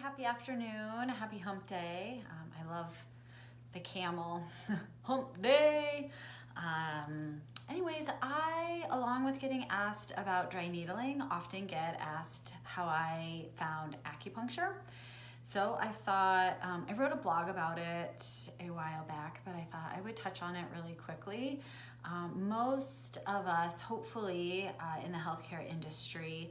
happy afternoon, happy hump day. I love the camel hump day. Anyways, I, along with getting asked about dry needling, often get asked how I found acupuncture. So I thought, I wrote a blog about it a while back, but I thought I would touch on it really quickly. Most of us, hopefully, in the healthcare industry,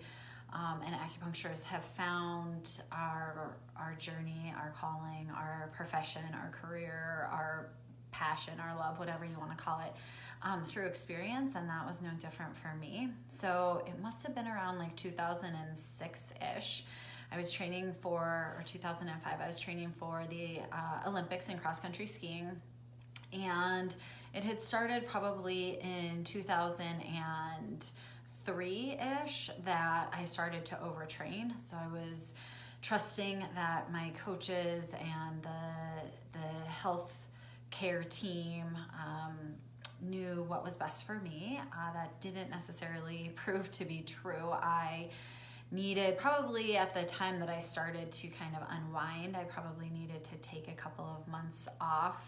and acupuncturists have found our journey, our calling, our profession, our career, our passion, our love, whatever you want to call it, through experience, and that was no different for me. So it must have been around like 2006-ish. I was training for, or 2005, I was training for the Olympics in cross-country skiing, and it had started probably in 2003-ish that I started to overtrain. So I was trusting that my coaches and the health care team knew what was best for me. That didn't necessarily prove to be true. I needed, probably at the time that I started to kind of unwind, I probably needed to take a couple of months off,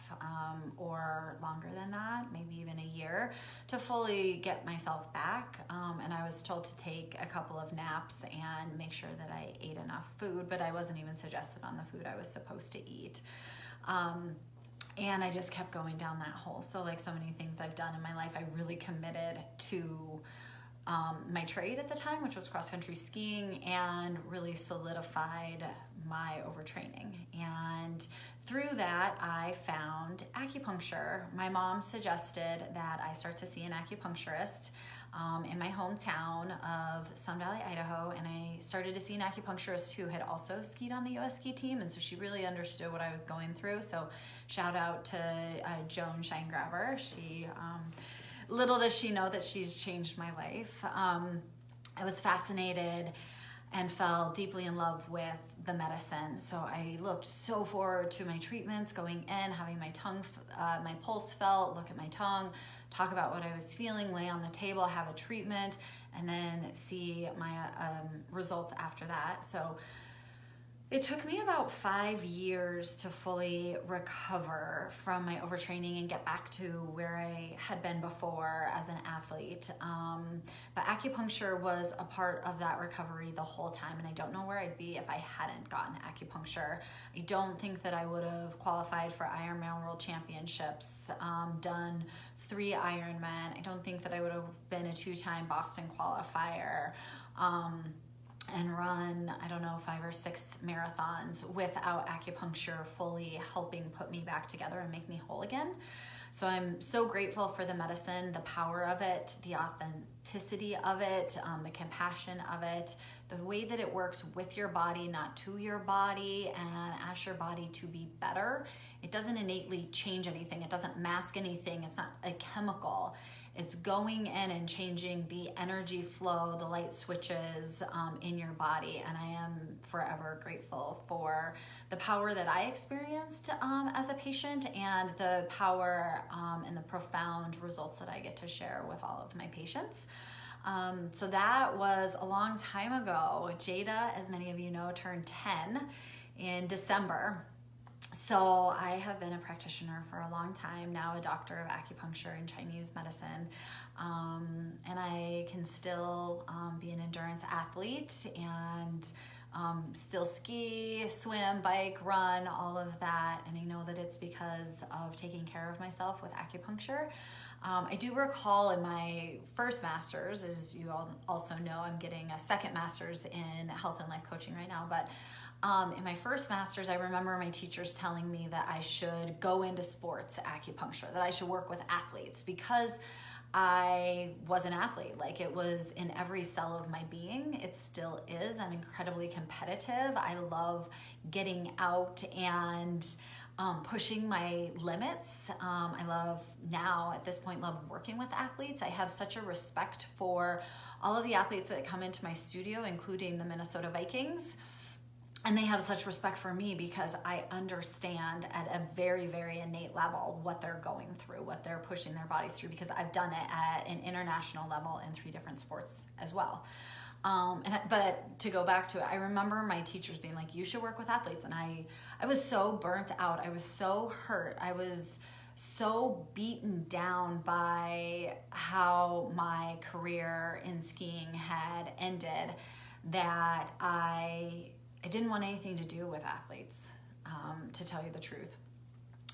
or longer than that, maybe even a year, to fully get myself back. And I was told to take a couple of naps and make sure that I ate enough food, but I wasn't even suggested on the food I was supposed to eat. And I just kept going down that hole. So like so many things I've done in my life, I really committed to my trade at the time, which was cross-country skiing, and really solidified my overtraining. And through that, I found acupuncture. My mom suggested that I start to see an acupuncturist in my hometown of Sun Valley, Idaho, and I started to see an acupuncturist who had also skied on the US ski team, and so she really understood what I was going through. So shout out to Joan Shinegraver. She little does she know that she's changed my life. I was fascinated and fell deeply in love with the medicine. So I looked so forward to my treatments, going in, having my pulse felt, look at my tongue, talk about what I was feeling, lay on the table, have a treatment, and then see my results after that. So it took me about 5 years to fully recover from my overtraining and get back to where I had been before as an athlete. But acupuncture was a part of that recovery the whole time, and I don't know where I'd be if I hadn't gotten acupuncture. I don't think that I would have qualified for Ironman World Championships, done 3 Ironman. I don't think that I would have been a 2-time Boston qualifier, and run, I don't know, 5 or 6 marathons without acupuncture fully helping put me back together and make me whole again. So I'm so grateful for the medicine, the power of it, the authenticity of it, the compassion of it, the way that it works with your body, not to your body, and asks your body to be better. It doesn't innately change anything. It doesn't mask anything. It's not a chemical. It's going in and changing the energy flow, the light switches in your body. And I am forever grateful for the power that I experienced as a patient, and the power and the profound results that I get to share with all of my patients. So that was a long time ago. JADA, as many of you know, turned 10 in December. So I have been a practitioner for a long time now, a doctor of acupuncture and Chinese medicine, and I can still be an endurance athlete and still ski, swim, bike, run, all of that, and I know that it's because of taking care of myself with acupuncture. I do recall in my first master's, as you all also know, I'm getting a second master's in health and life coaching right now, but in my first master's, I remember my teachers telling me that I should go into sports acupuncture, that I should work with athletes, because I was an athlete. Like, it was in every cell of my being. It still is. I'm incredibly competitive. I love getting out and pushing my limits. I love now, at this point, love working with athletes. I have such a respect for all of the athletes that come into my studio, including the Minnesota Vikings. And they have such respect for me because I understand at a very, very innate level what they're going through, what they're pushing their bodies through, because I've done it at an international level in 3 different sports as well. But to go back to it, I remember my teachers being like, you should work with athletes. And I was so burnt out. I was so hurt. I was so beaten down by how my career in skiing had ended that I didn't want anything to do with athletes, to tell you the truth.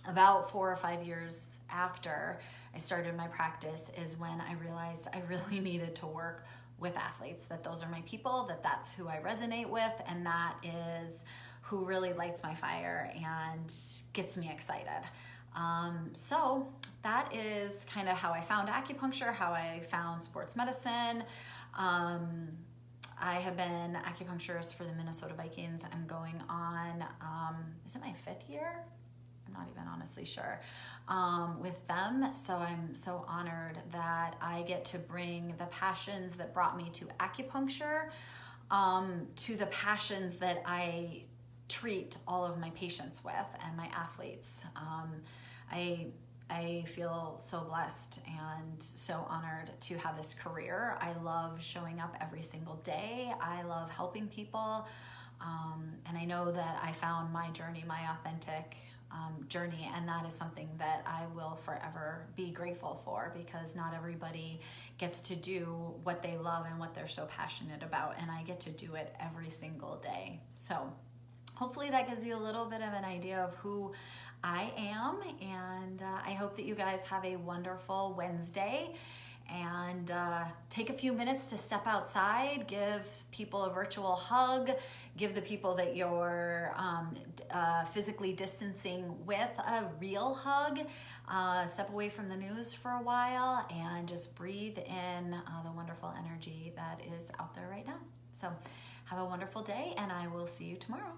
About 4 or 5 years after I started my practice is when I realized I really needed to work with athletes, that those are my people, that's who I resonate with, and that is who really lights my fire and gets me excited. So that is kind of how I found acupuncture, how I found sports medicine. I have been acupuncturist for the Minnesota Vikings. I'm going on, is it my 5th year? I'm not even honestly sure, with them. So I'm so honored that I get to bring the passions that brought me to acupuncture to the passions that I treat all of my patients with and my athletes. I feel so blessed and so honored to have this career. I love showing up every single day. I love helping people. And I know that I found my journey, my authentic journey, and that is something that I will forever be grateful for, because not everybody gets to do what they love and what they're so passionate about, and I get to do it every single day. So hopefully that gives you a little bit of an idea of who I am, and I hope that you guys have a wonderful Wednesday, and take a few minutes to step outside, give people a virtual hug, give the people that you're physically distancing with a real hug, step away from the news for a while, and just breathe in the wonderful energy that is out there right now. So have a wonderful day, and I will see you tomorrow.